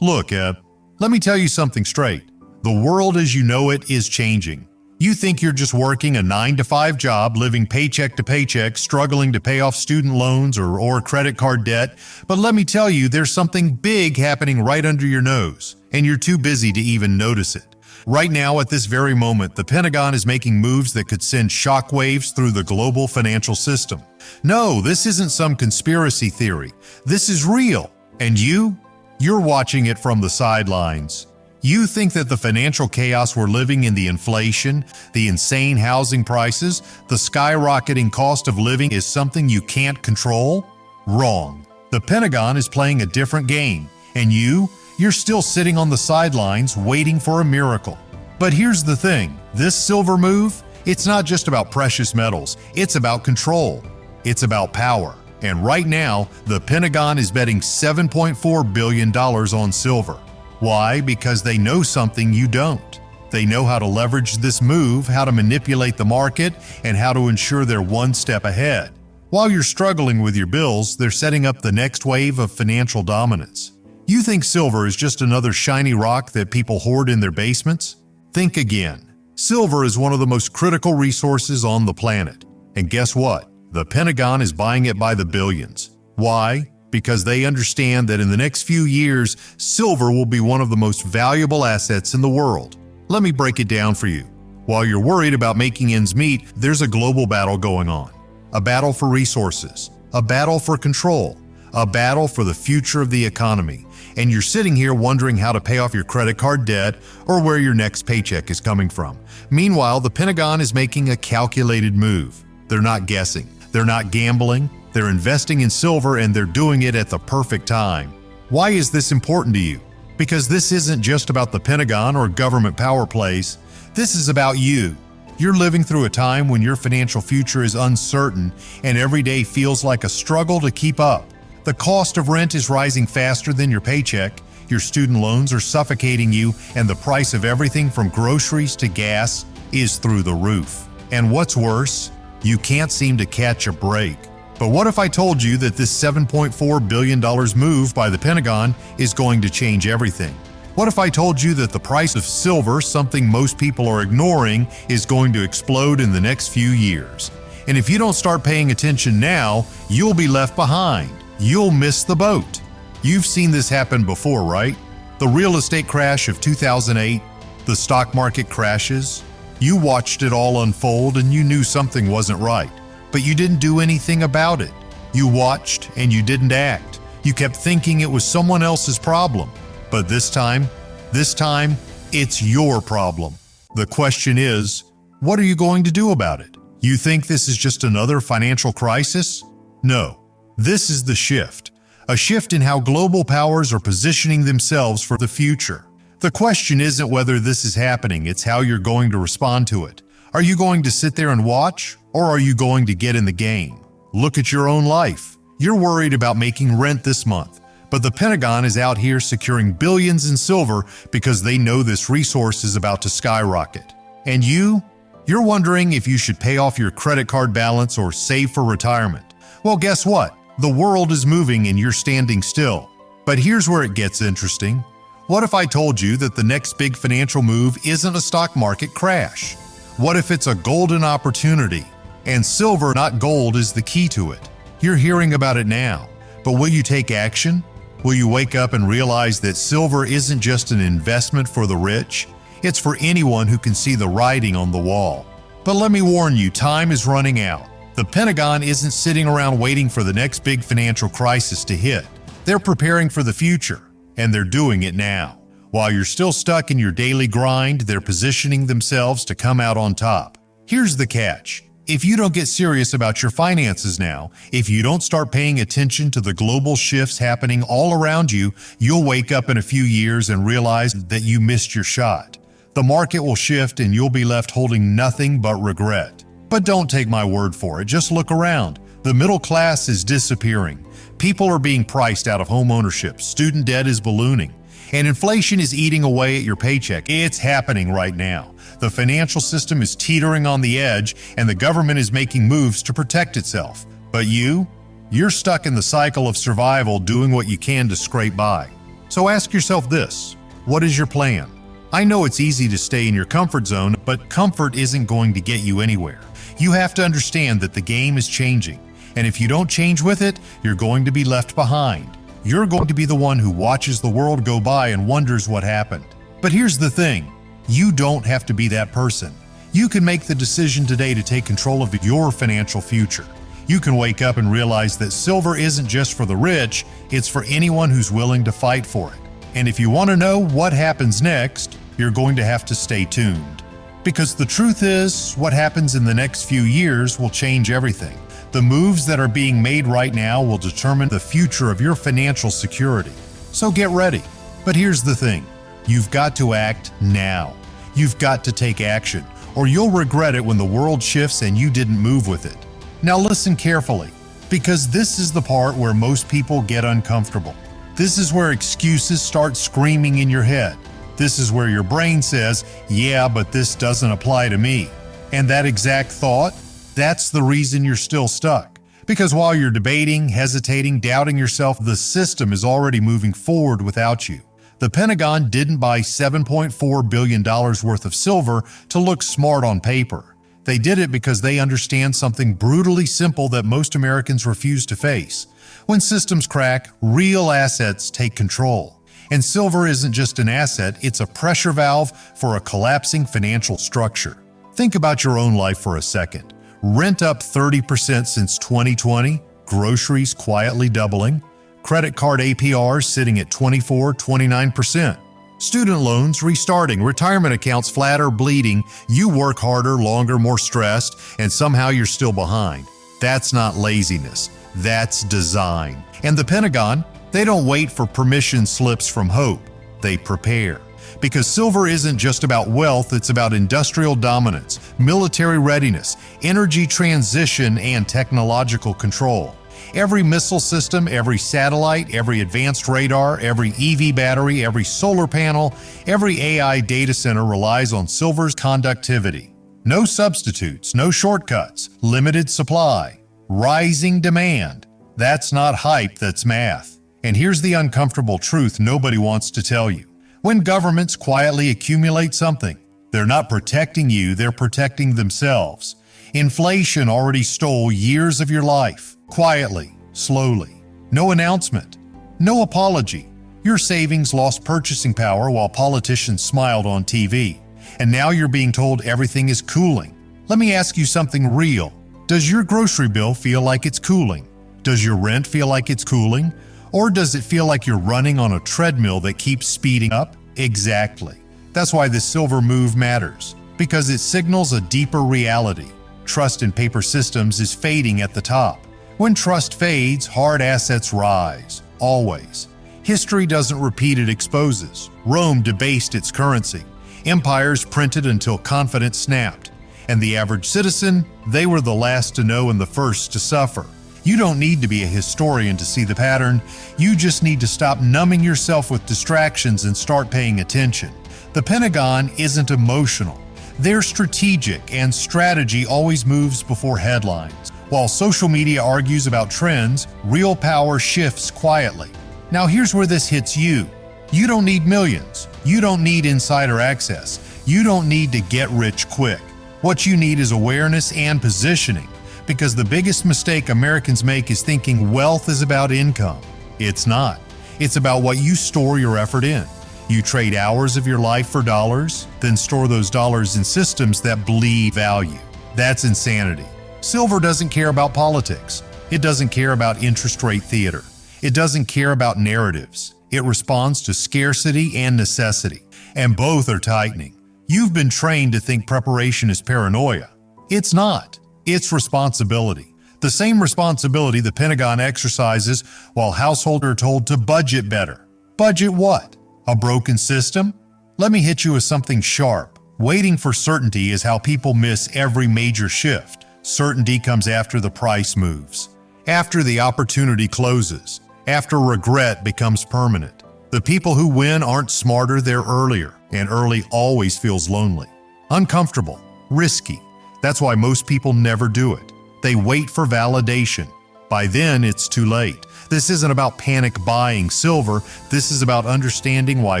Look, let me tell you something straight. The world as you know it is changing. You think you're just working a 9-to-5 job, living paycheck to paycheck, struggling to pay off student loans or credit card debt. But let me tell you, there's something big happening right under your nose, and you're too busy to even notice it. Right now, at this very moment, the Pentagon is making moves that could send shockwaves through the global financial system. No, this isn't some conspiracy theory. This is real. And you're watching it from the sidelines. You think that the financial chaos we're living in, the inflation, the insane housing prices, the skyrocketing cost of living is something you can't control? Wrong. The Pentagon is playing a different game, and you're still sitting on the sidelines waiting for a miracle. But here's the thing, this silver move, it's not just about precious metals, it's about control. It's about power. And right now, the Pentagon is betting $7.4 billion on silver. Why? Because they know something you don't. They know how to leverage this move, how to manipulate the market, and how to ensure they're one step ahead. While you're struggling with your bills, they're setting up the next wave of financial dominance. You think silver is just another shiny rock that people hoard in their basements? Think again. Silver is one of the most critical resources on the planet. And guess what? The Pentagon is buying it by the billions. Why? Because they understand that in the next few years, silver will be one of the most valuable assets in the world. Let me break it down for you. While you're worried about making ends meet, there's a global battle going on. A battle for resources, a battle for control, a battle for the future of the economy. And you're sitting here wondering how to pay off your credit card debt or where your next paycheck is coming from. Meanwhile, the Pentagon is making a calculated move. They're not guessing. They're not gambling. They're investing in silver, and they're doing it at the perfect time. Why is this important to you? Because this isn't just about the Pentagon or government power plays. This is about you. You're living through a time when your financial future is uncertain and every day feels like a struggle to keep up. The cost of rent is rising faster than your paycheck, your student loans are suffocating you, and the price of everything from groceries to gas is through the roof. And what's worse, you can't seem to catch a break. But what if I told you that this $7.4 billion move by the Pentagon is going to change everything? What if I told you that the price of silver, something most people are ignoring, is going to explode in the next few years? And if you don't start paying attention now, you'll be left behind. You'll miss the boat. You've seen this happen before, right? The real estate crash of 2008, the stock market crashes. You watched it all unfold and you knew something wasn't right. But you didn't do anything about it. You watched and you didn't act. You kept thinking it was someone else's problem. But this time, it's your problem. The question is, what are you going to do about it? You think this is just another financial crisis? No, this is the shift. A shift in how global powers are positioning themselves for the future. The question isn't whether this is happening, it's how you're going to respond to it. Are you going to sit there and watch, or are you going to get in the game? Look at your own life. You're worried about making rent this month, but the Pentagon is out here securing billions in silver because they know this resource is about to skyrocket. And you're wondering if you should pay off your credit card balance or save for retirement. Well, guess what? The world is moving and you're standing still. But here's where it gets interesting. What if I told you that the next big financial move isn't a stock market crash? What if it's a golden opportunity? And silver, not gold, is the key to it. You're hearing about it now, but will you take action? Will you wake up and realize that silver isn't just an investment for the rich? It's for anyone who can see the writing on the wall. But let me warn you, time is running out. The Pentagon isn't sitting around waiting for the next big financial crisis to hit. They're preparing for the future, and they're doing it now. While you're still stuck in your daily grind, they're positioning themselves to come out on top. Here's the catch. If you don't get serious about your finances now, if you don't start paying attention to the global shifts happening all around you, you'll wake up in a few years and realize that you missed your shot. The market will shift and you'll be left holding nothing but regret. But don't take my word for it, just look around. The middle class is disappearing. People are being priced out of home ownership. Student debt is ballooning. And inflation is eating away at your paycheck. It's happening right now. The financial system is teetering on the edge, and the government is making moves to protect itself. But you're stuck in the cycle of survival, doing what you can to scrape by. So ask yourself this: what is your plan? I know it's easy to stay in your comfort zone, but comfort isn't going to get you anywhere. You have to understand that the game is changing, and if you don't change with it, you're going to be left behind. You're going to be the one who watches the world go by and wonders what happened. But here's the thing: you don't have to be that person. You can make the decision today to take control of your financial future. You can wake up and realize that silver isn't just for the rich, it's for anyone who's willing to fight for it. And if you want to know what happens next, you're going to have to stay tuned. Because the truth is, what happens in the next few years will change everything. The moves that are being made right now will determine the future of your financial security. So get ready. But here's the thing: you've got to act now. You've got to take action, or you'll regret it when the world shifts and you didn't move with it. Now listen carefully, because this is the part where most people get uncomfortable. This is where excuses start screaming in your head. This is where your brain says, yeah, but this doesn't apply to me. And that exact thought, that's the reason you're still stuck. Because while you're debating, hesitating, doubting yourself, the system is already moving forward without you. The Pentagon didn't buy $7.4 billion worth of silver to look smart on paper. They did it because they understand something brutally simple that most Americans refuse to face. When systems crack, real assets take control. And silver isn't just an asset, it's a pressure valve for a collapsing financial structure. Think about your own life for a second. Rent up 30% since 2020, groceries quietly doubling, credit card APRs sitting at 24-29%. Student loans restarting, retirement accounts flat or bleeding, you work harder, longer, more stressed, and somehow you're still behind. That's not laziness, that's design. And the Pentagon, they don't wait for permission slips from hope, they prepare. Because silver isn't just about wealth, it's about industrial dominance, military readiness, energy transition, and technological control. Every missile system, every satellite, every advanced radar, every EV battery, every solar panel, every AI data center relies on silver's conductivity. No substitutes, no shortcuts, limited supply, rising demand. That's not hype, that's math. And here's the uncomfortable truth nobody wants to tell you. When governments quietly accumulate something, they're not protecting you, they're protecting themselves. Inflation already stole years of your life, quietly, slowly. No announcement, no apology. Your savings lost purchasing power while politicians smiled on TV. And now you're being told everything is cooling. Let me ask you something real. Does your grocery bill feel like it's cooling? Does your rent feel like it's cooling? Or does it feel like you're running on a treadmill that keeps speeding up? Exactly. That's why this silver move matters, because it signals a deeper reality. Trust in paper systems is fading at the top. When trust fades, hard assets rise, always. History doesn't repeat, it exposes. Rome debased its currency. Empires printed until confidence snapped. And the average citizen, they were the last to know and the first to suffer. You don't need to be a historian to see the pattern. You just need to stop numbing yourself with distractions and start paying attention. The Pentagon isn't emotional. They're strategic, and strategy always moves before headlines. While social media argues about trends, real power shifts quietly. Now here's where this hits you. You don't need millions. You don't need insider access. You don't need to get rich quick. What you need is awareness and positioning. Because the biggest mistake Americans make is thinking wealth is about income. It's not. It's about what you store your effort in. You trade hours of your life for dollars, then store those dollars in systems that bleed value. That's insanity. Silver doesn't care about politics. It doesn't care about interest rate theater. It doesn't care about narratives. It responds to scarcity and necessity, and both are tightening. You've been trained to think preparation is paranoia. It's not. It's responsibility. The same responsibility the Pentagon exercises while households are told to budget better. Budget what? A broken system? Let me hit you with something sharp. Waiting for certainty is how people miss every major shift. Certainty comes after the price moves, after the opportunity closes, after regret becomes permanent. The people who win aren't smarter, they're earlier, and early always feels lonely, uncomfortable, risky. That's why most people never do it. They wait for validation. By then, it's too late. This isn't about panic buying silver. This is about understanding why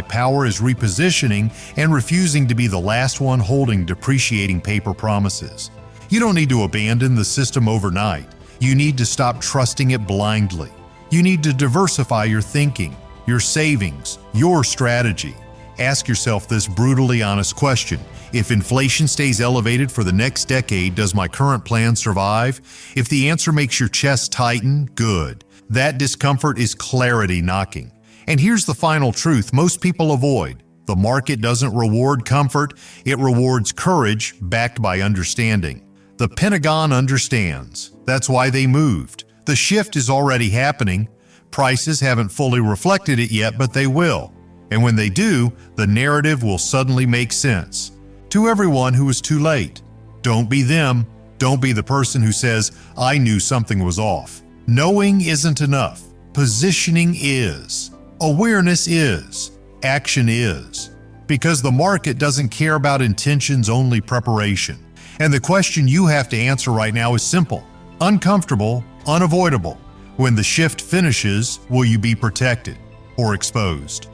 power is repositioning and refusing to be the last one holding depreciating paper promises. You don't need to abandon the system overnight. You need to stop trusting it blindly. You need to diversify your thinking, your savings, your strategy. Ask yourself this brutally honest question. If inflation stays elevated for the next decade, does my current plan survive? If the answer makes your chest tighten, good. That discomfort is clarity knocking. And here's the final truth most people avoid. The market doesn't reward comfort, it rewards courage backed by understanding. The Pentagon understands. That's why they moved. The shift is already happening. Prices haven't fully reflected it yet, but they will. And when they do, the narrative will suddenly make sense. To everyone who is too late, don't be them. Don't be the person who says, I knew something was off. Knowing isn't enough. Positioning is. Awareness is. Action is. Because the market doesn't care about intentions, only preparation. And the question you have to answer right now is simple, uncomfortable, unavoidable. When the shift finishes, will you be protected or exposed?